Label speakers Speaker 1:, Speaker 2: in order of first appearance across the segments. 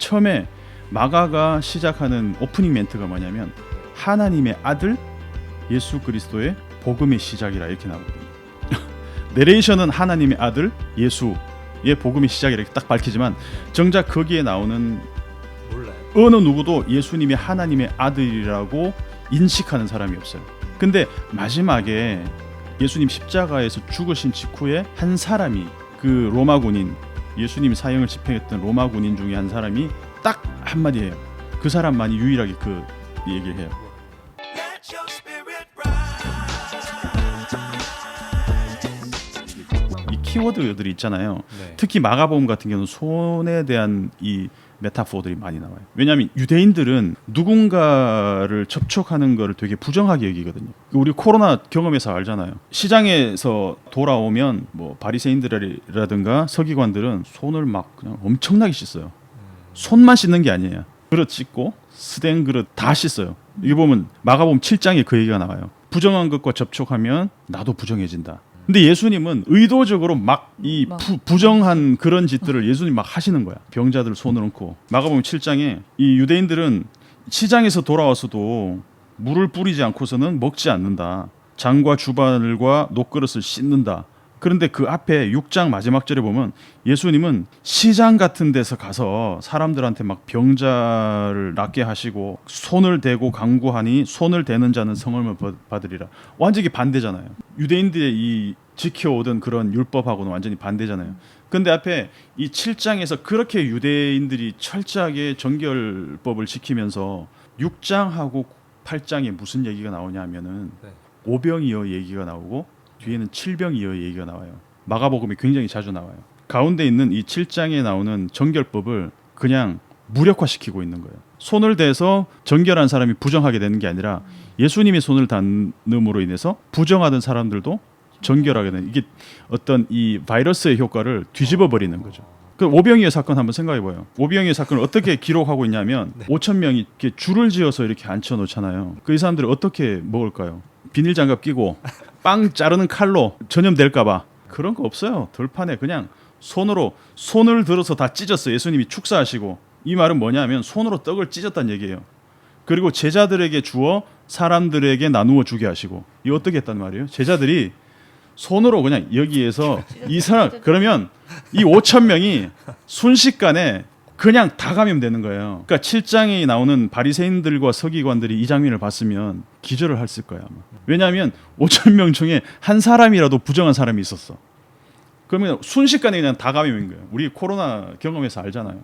Speaker 1: 처음에 마가가 시작하는 오프닝 멘트가 뭐냐면 하나님의 아들 예수 그리스도의 복음의 시작이라 이렇게 나오거든요. 내레이션은 하나님의 아들 예수의 복음의 시작이라 이렇게 딱 밝히지만 정작 거기에 나오는
Speaker 2: 몰라요.
Speaker 1: 어느 누구도 예수님이 하나님의 아들이라고 인식하는 사람이 없어요. 근데 마지막에 예수님 십자가에서 죽으신 직후에 한 사람이 그 로마 군인, 예수님 사형을 집행했던 로마 군인 중에 한 사람이 딱 한마디 해요. 그 사람만이 유일하게 그 얘기를 해요. 이 키워드들이 있잖아요.
Speaker 2: 네.
Speaker 1: 특히 마가복음 같은 경우는 손에 대한 이 메타포들이 많이 나와요. 왜냐하면 유대인들은 누군가를 접촉하는 것을 되게 부정하게 여기거든요. 우리 코로나 경험에서 알잖아요. 시장에서 돌아오면 뭐 바리새인들이라든가 서기관들은 손을 막 그냥 엄청나게 씻어요. 손만 씻는 게 아니에요. 그릇 씻고 스댕 그릇 다 씻어요. 이게 보면 마가복음 7장에 그 얘기가 나와요. 부정한 것과 접촉하면 나도 부정해진다. 근데 예수님은 의도적으로 막 이 부정한 그런 짓들을 예수님 막 하시는 거야. 병자들 손을 얹고. 마가복음 7장에 이 유대인들은 시장에서 돌아와서도 물을 뿌리지 않고서는 먹지 않는다. 장과 주바늘과 녹그릇을 씻는다. 그런데 그 앞에 6장 마지막 절에 보면 예수님은 시장 같은 데서 가서 사람들한테 막 병자를 낫게 하시고 손을 대고 강구하니 손을 대는 자는 성함을 받으리라. 완전히 반대잖아요. 유대인들의 이 지켜오던 그런 율법하고는 완전히 반대잖아요. 근데 앞에 이 7장에서 그렇게 유대인들이 철저하게 정결법을 지키면서 6장하고 8장에 무슨 얘기가 나오냐 하면은
Speaker 2: 네.
Speaker 1: 오병이어 얘기가 나오고 뒤에는 칠병이어 얘기가 나와요. 마가복음이 굉장히 자주 나와요. 가운데 있는 이 7장에 나오는 정결법을 그냥 무력화시키고 있는 거예요. 손을 대서 정결한 사람이 부정하게 되는 게 아니라 예수님이 손을 닿음으로 인해서 부정하던 사람들도 정결하게 되는, 이게 어떤 이 바이러스의 효과를 뒤집어 버리는 거죠. 그 오병이어 사건 한번 생각해봐요. 오병이어 사건을 어떻게 기록하고 있냐면 5천 명이 이렇게 줄을 지어서 이렇게 앉혀 놓잖아요. 그 이 사람들이 어떻게 먹을까요? 비닐 장갑 끼고 빵 자르는 칼로 전염될까봐. 그런 거 없어요. 들판에 그냥 손을 들어서 다 찢었어요. 예수님이 축사하시고. 이 말은 뭐냐면 손으로 떡을 찢었다는 얘기예요. 그리고 제자들에게 주어 사람들에게 나누어 주게 하시고. 이 어떻게 했단 말이에요? 제자들이 손으로 그냥 여기에서 이 사람, 그러면 이 5천 명이 순식간에 그냥 다 감염되는 거예요. 그러니까 7장에 나오는 바리새인들과 서기관들이 이 장면을 봤으면 기절을 했을 거야. 아마. 왜냐하면 5천 명 중에 한 사람이라도 부정한 사람이 있었어. 그러면 순식간에 그냥 다 감염인 거예요. 우리 코로나 경험에서 알잖아요.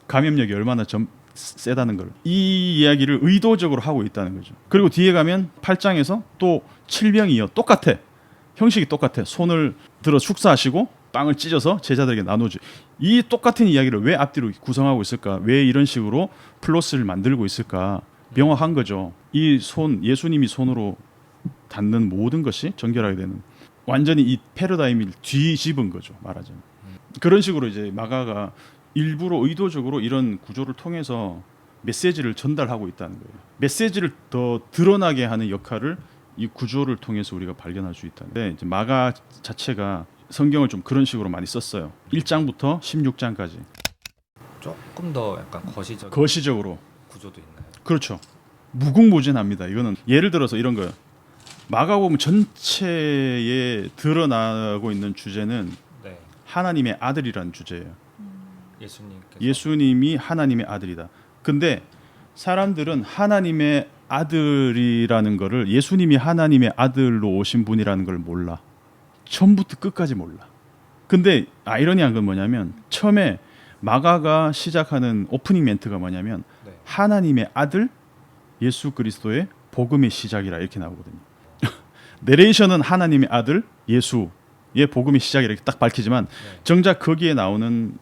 Speaker 1: 감염력이 얼마나 세다는 걸. 이 이야기를 의도적으로 하고 있다는 거죠. 그리고 뒤에 가면 8장에서 또 칠병이어 똑같아. 형식이 똑같아. 손을 들어 축사하시고 빵을 찢어서 제자들에게 나누지. 이 똑같은 이야기를 왜 앞뒤로 구성하고 있을까? 왜 이런 식으로 플러스를 만들고 있을까? 명확한 거죠. 이 손, 예수님이 손으로 닿는 모든 것이 정결하게 되는, 완전히 이 패러다임을 뒤집은 거죠. 말하자면. 그런 식으로 이제 마가가 일부러 의도적으로 이런 구조를 통해서 메시지를 전달하고 있다는 거예요. 메시지를 더 드러나게 하는 역할을 이 구조를 통해서 우리가 발견할 수 있다는데, 이제 마가 자체가 성경을 좀 그런 식으로 많이 썼어요. 1장부터 16장까지.
Speaker 2: 조금 더 약간
Speaker 1: 거시적으로.
Speaker 2: 구조도 있나요?
Speaker 1: 그렇죠. 무궁무진합니다. 이거는 예를 들어서 이런 거예요. 마가복음 전체에 드러나고 있는 주제는
Speaker 2: 네.
Speaker 1: 하나님의 아들이라는 주제예요.
Speaker 2: 예수님께서
Speaker 1: 예수님이 하나님의 아들이다. 근데 사람들은 하나님의 아들이라는 거를, 예수님이 하나님의 아들로 오신 분이라는 걸 몰라. 처음부터 끝까지 몰라. 근데 아이러니한 건 뭐냐면 처음에 마가가 시작하는 오프닝 멘트가 뭐냐면
Speaker 2: 네.
Speaker 1: 하나님의 아들 예수 그리스도의 복음의 시작이라 이렇게 나오거든요. 내레이션은 하나님의 아들 예수의 복음의 시작이라 이렇게 딱 밝히지만 정작 거기에 나오는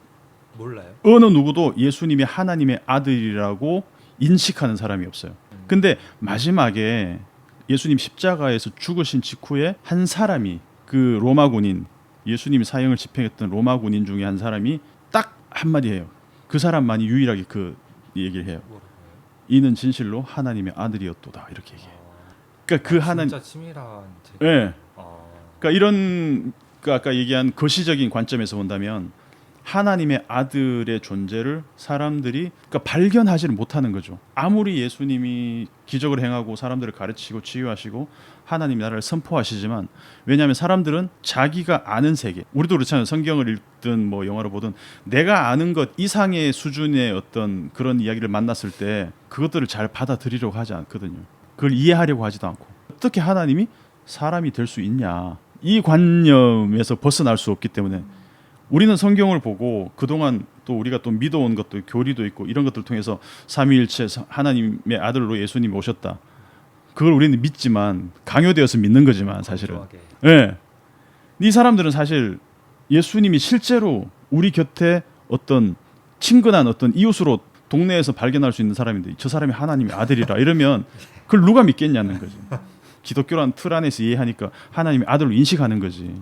Speaker 2: 몰라요.
Speaker 1: 어느 누구도 예수님이 하나님의 아들이라고 인식하는 사람이 없어요. 근데 마지막에 예수님 십자가에서 죽으신 직후에 한 사람이, 그 로마 군인, 예수님 사형을 집행했던 로마 군인 중에 한 사람이 딱 한마디 해요. 그 사람만이 유일하게 그 얘기를 해요. 이는 진실로 하나님의 아들이었도다. 이렇게 얘기해요. 그러니까 그 하나님,
Speaker 2: 진짜 치밀한
Speaker 1: 예. 그러니까 이런, 그 아까 얘기한 거시적인 관점에서 본다면 하나님의 아들의 존재를 사람들이 그러니까 발견하지를 못하는 거죠. 아무리 예수님이 기적을 행하고 사람들을 가르치고 치유하시고 하나님 나라를 선포하시지만 왜냐하면 사람들은 자기가 아는 세계, 우리도 그렇잖아요. 성경을 읽든 뭐 영화를 보든 내가 아는 것 이상의 수준의 어떤 그런 이야기를 만났을 때 그것들을 잘 받아들이려고 하지 않거든요. 그걸 이해하려고 하지도 않고 어떻게 하나님이 사람이 될 수 있냐, 이 관념에서 벗어날 수 없기 때문에 우리는 성경을 보고 그동안 또 우리가 또 믿어온 것도 교리도 있고 이런 것들을 통해서 삼위일체 하나님의 아들로 예수님이 오셨다. 그걸 우리는 믿지만 강요되어서 믿는 거지만 사실은 예. 이 사람들은 사실 예수님이 실제로 우리 곁에 어떤 친근한 어떤 이웃으로 동네에서 발견할 수 있는 사람인데 저 사람이 하나님의 아들이라 이러면 그걸 누가 믿겠냐는 거지. 기독교란 틀 안에서 이해하니까 하나님의 아들로 인식하는 거지.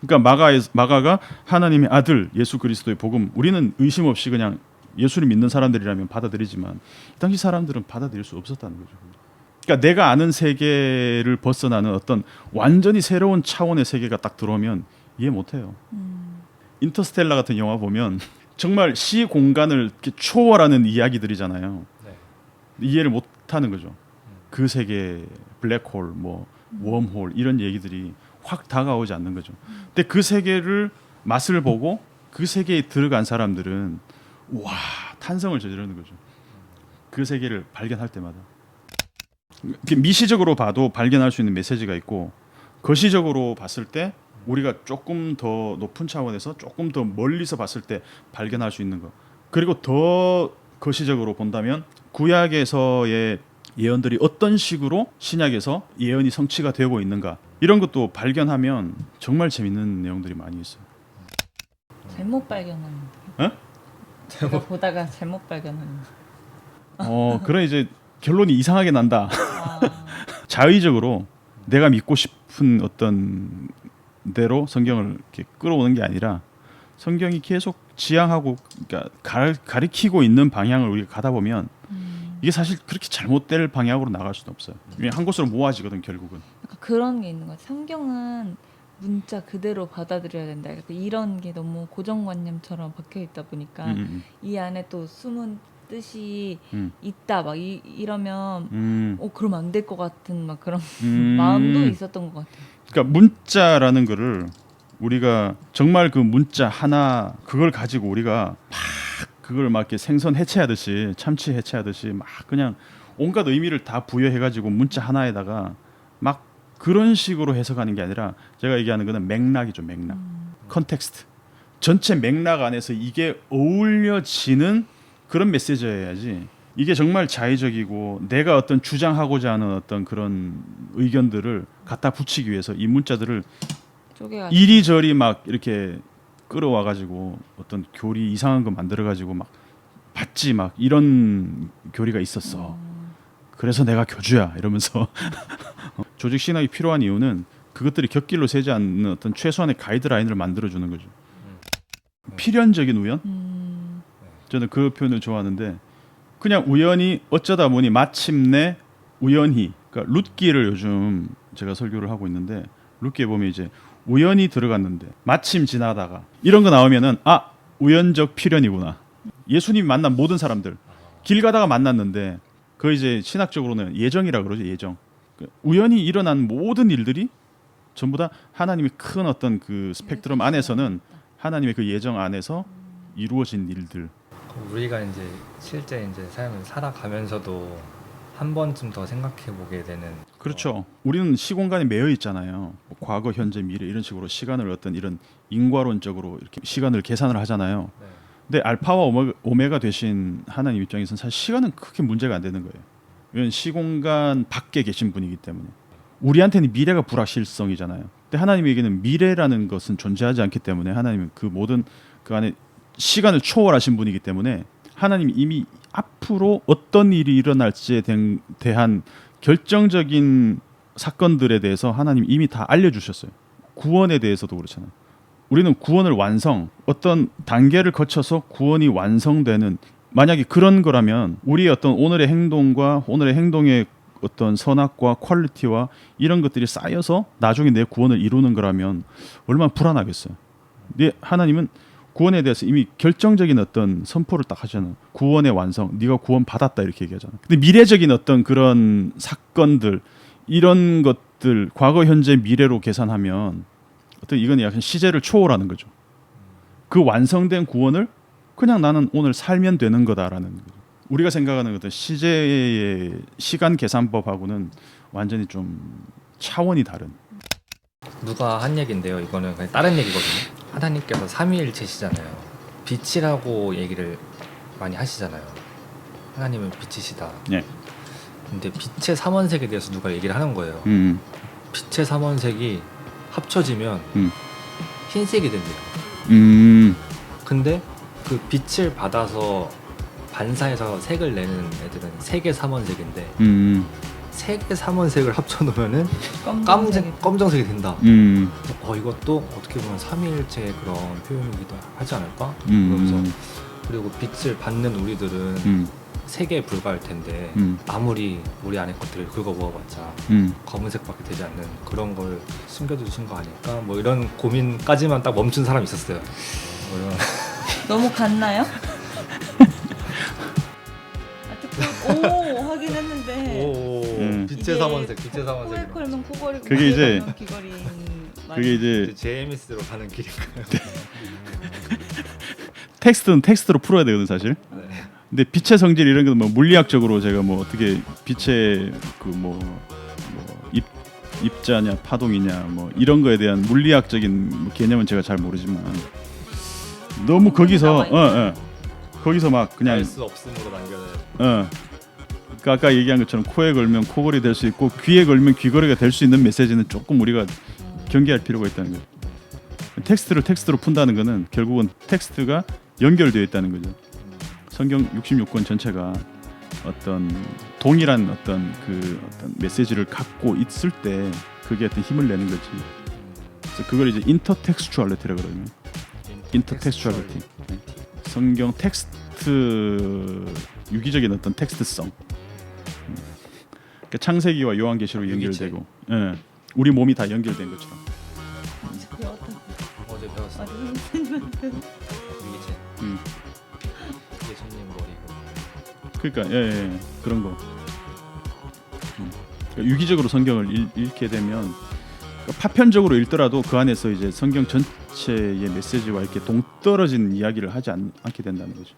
Speaker 1: 그러니까 마가가 하나님의 아들 예수 그리스도의 복음 우리는 의심 없이 그냥 예수를 믿는 사람들이라면 받아들이지만 이 당시 사람들은 받아들일 수 없었다는 거죠. 그러니까 내가 아는 세계를 벗어나는 어떤 완전히 새로운 차원의 세계가 딱 들어오면 이해 못해요. 인터스텔라 같은 영화 보면 정말 시 공간을 이렇게 초월하는 이야기들이잖아요.
Speaker 2: 네.
Speaker 1: 이해를 못하는 거죠. 그 세계 블랙홀, 뭐 웜홀 이런 얘기들이 확 다가오지 않는 거죠. 근데 그 세계를 맛을 보고 그 세계에 들어간 사람들은 와 탄성을 저지르는 거죠. 그 세계를 발견할 때마다 미시적으로 봐도 발견할 수 있는 메시지가 있고 거시적으로 봤을 때 우리가 조금 더 높은 차원에서 조금 더 멀리서 봤을 때 발견할 수 있는 거. 그리고 더 거시적으로 본다면 구약에서의 예언들이 어떤 식으로 신약에서 예언이 성취가 되고 있는가 이런 것도 발견하면 정말 재밌는 내용들이 많이 있어요.
Speaker 3: 잘못 발견하는.
Speaker 1: 어?
Speaker 3: 제가 보다가 잘못 발견하는.
Speaker 1: 그래 이제 결론이 이상하게 난다.
Speaker 3: 아,
Speaker 1: 자의적으로 내가 믿고 싶은 어떤 대로 성경을 이렇게 끌어오는 게 아니라 성경이 계속 지향하고 그러니까 가리키고 있는 방향을 우리가 가다 보면 이게 사실 그렇게 잘못될 방향으로 나갈 수는 없어요. 한 곳으로 모아지거든 결국은.
Speaker 3: 약간 그런 게 있는 것 같아요. 성경은 문자 그대로 받아들여야 된다. 약간 이런 게 너무 고정관념처럼 박혀 있다 보니까 이 안에 또 숨은 뜻이 있다. 막 이러면 그러면 안 될 것 같은 막 그런 마음도 있었던 것 같아요.
Speaker 1: 그러니까 문자라는 거를 우리가 정말 그 문자 하나 그걸 가지고 우리가 그걸 막 이렇게 생선 해체하듯이 참치 해체하듯이 막 그냥 온갖 의미를 다 부여해가지고 문자 하나에다가 막 그런 식으로 해석하는 게 아니라 제가 얘기하는 거는 맥락이죠. 맥락, 컨텍스트 전체 맥락 안에서 이게 어울려지는 그런 메시지여야지 이게 정말 자의적이고 내가 어떤 주장하고자 하는 어떤 그런 의견들을 갖다 붙이기 위해서 이 문자들을
Speaker 3: 쪼개가지고.
Speaker 1: 이리저리 막 이렇게 끌어와 가지고 어떤 교리 이상한 거 만들어 가지고 막 받지 막 이런 교리가 있었어. 그래서 내가 교주야 이러면서 조직 신학이 필요한 이유는 그것들이 곁길로 새지 않는 어떤 최소한의 가이드라인을 만들어 주는 거죠. 필연적인 우연? 저는 그 표현을 좋아하는데 그냥 우연히 어쩌다 보니 마침내 우연히 그러니까 룻기를 요즘 제가 설교를 하고 있는데 룻기에 보면 이제 우연히 들어갔는데 마침 지나다가 이런 거 나오면은 우연적 필연이구나. 예수님이 만난 모든 사람들 길 가다가 만났는데 그 이제 신학적으로는 예정이라 그러죠. 예정. 우연히 일어난 모든 일들이 전부 다 하나님의 큰 어떤 그 스펙트럼 안에서는 하나님의 그 예정 안에서 이루어진 일들.
Speaker 2: 우리가 이제 실제 이제 삶을 살아가면서도 한 번쯤 더 생각해 보게 되는.
Speaker 1: 그렇죠. 우리는 시공간에 매여 있잖아요. 과거, 현재, 미래 이런 식으로 시간을 어떤 이런 인과론적으로 이렇게 시간을 계산을 하잖아요.
Speaker 2: 네.
Speaker 1: 근데 알파와 오메가 되신 하나님 입장에서는 사실 시간은 크게 문제가 안 되는 거예요. 왜냐하면 시공간 밖에 계신 분이기 때문에. 우리한테는 미래가 불확실성이잖아요. 근데 하나님에게는 미래라는 것은 존재하지 않기 때문에 하나님은 그 모든 그 안에 시간을 초월하신 분이기 때문에 하나님이 이미 앞으로 어떤 일이 일어날지에 대한 결정적인 사건들에 대해서 하나님이 이미 다 알려주셨어요. 구원에 대해서도 그렇잖아요. 우리는 구원을 어떤 단계를 거쳐서 구원이 완성되는 만약에 그런 거라면 우리의 어떤 오늘의 행동과 오늘의 행동의 어떤 선악과 퀄리티와 이런 것들이 쌓여서 나중에 내 구원을 이루는 거라면 얼마나 불안하겠어요. 근데 하나님은 구원에 대해서 이미 결정적인 어떤 선포를 딱 하잖아. 구원의 완성, 네가 구원 받았다 이렇게 얘기하잖아. 근데 미래적인 어떤 그런 사건들 이런 것들 과거, 현재, 미래로 계산하면 어떤 이건 약간 시제를 초월하는 거죠. 그 완성된 구원을 그냥 나는 오늘 살면 되는 거다라는 거죠. 우리가 생각하는 어떤 시제의 시간 계산법하고는 완전히 좀 차원이 다른.
Speaker 2: 누가 한 얘기인데요. 이거는 그냥 다른 얘기거든요. 하나님께서 삼위일체시잖아요. 빛이라고 얘기를 많이 하시잖아요. 하나님은 빛이시다.
Speaker 1: 예.
Speaker 2: 근데 빛의 삼원색에 대해서 누가 얘기를 하는 거예요. 빛의 삼원색이 합쳐지면 흰색이 된대요. 근데 그 빛을 받아서 반사해서 색을 내는 애들은 색의 삼원색인데 색의 삼원색을 합쳐놓으면은 검정색이 된다. 이것도 어떻게 보면 삼위일체의 그런 표현이기도 하지 않을까? 그러면서 그리고 빛을 받는 우리들은 색에 불과할 텐데 아무리 우리 안에 것들을 긁어 모아봤자 검은색밖에 되지 않는 그런 걸 숨겨두신 거 아닐까? 뭐 이런 고민까지만 딱 멈춘 사람이 있었어요. 뭐 이런.
Speaker 3: 너무 갔나요? 오 하긴 했는데
Speaker 2: 빛의 삼원색, 빛의 삼원색.
Speaker 3: 코에 걸면 코걸이고
Speaker 1: 그게 이제-
Speaker 3: 걸면 귀걸이.
Speaker 1: 그게 이제
Speaker 2: JMS로 가는 길인가요?
Speaker 1: 텍스트는 텍스트로 풀어야 되거든 사실.
Speaker 2: 네.
Speaker 1: 근데 빛의 성질 이런 건 뭐 물리학적으로 제가 뭐 어떻게 빛의 그 뭐 입자냐 파동이냐 뭐 이런 거에 대한 물리학적인 뭐 개념은 제가 잘 모르지만 너무 거기서 거기서 막 그냥
Speaker 2: 알 수 없음으로 남겨야
Speaker 1: 그러니까 아까 얘기한 것처럼 코에 걸면 코걸이 될 수 있고 귀에 걸면 귀걸이가 될 수 있는 메시지는 조금 우리가 경계할 필요가 있다는 거예요. 텍스트를 텍스트로 푼다는 거는 결국은 텍스트가 연결되어 있다는 거죠. 성경 66권 전체가 어떤 동일한 어떤 그 어떤 메시지를 갖고 있을 때 그게 어떤 힘을 내는 거지. 그래서 그걸 이제 인터텍스추얼리티라고 그러면 인터텍스추얼리티. 성경 텍스트 유기적인 어떤 텍스트성. 그러니까 창세기와 요한계시로 연결되고, 예, 우리 몸이 다 연결된 것처럼.
Speaker 2: 어제 배웠어.
Speaker 3: 선생님한테
Speaker 2: 위기체. 예수님 머리고.
Speaker 1: 그러니까 예, 그런 거. 그러니까 유기적으로 성경을 읽게 되면 그러니까 파편적으로 읽더라도 그 안에서 이제 성경 전체의 메시지와 이렇게 동떨어진 이야기를 하지 않게 된다는 거죠.